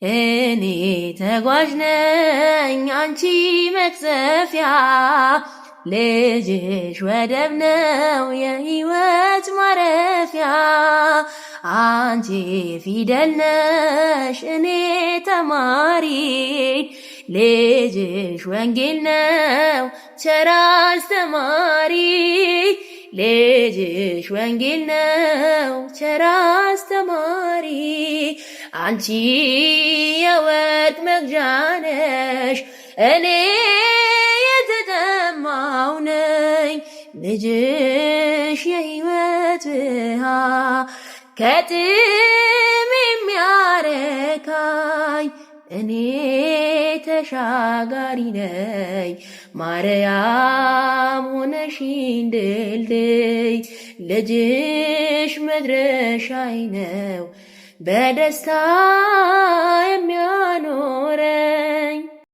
እኔ ተጓዥ ነኝ አንቺ መቅዘፊያ ልጅሽ ወደብ ነው የሕይወት ማረፊያ አንቺ ፊደል ነሽ እኔ ተማሪ ልጅሽ ወንጌል ነው ቸር አስተማሪ ልጅሽ ወንጌል ነው ቸር አስተማሪ አንቺ የወርቅ መግዣ ነሽ እኔ የተጠማው ነኝ ልጅሽ የሕይወት ውሃ ከጥም የሚያረካኝ እኔ ተሻጋሪ ነኝ ማርያም ሆነሽኝ ድልድይ ልጅሽ መድረሻዬ ነው በደስታ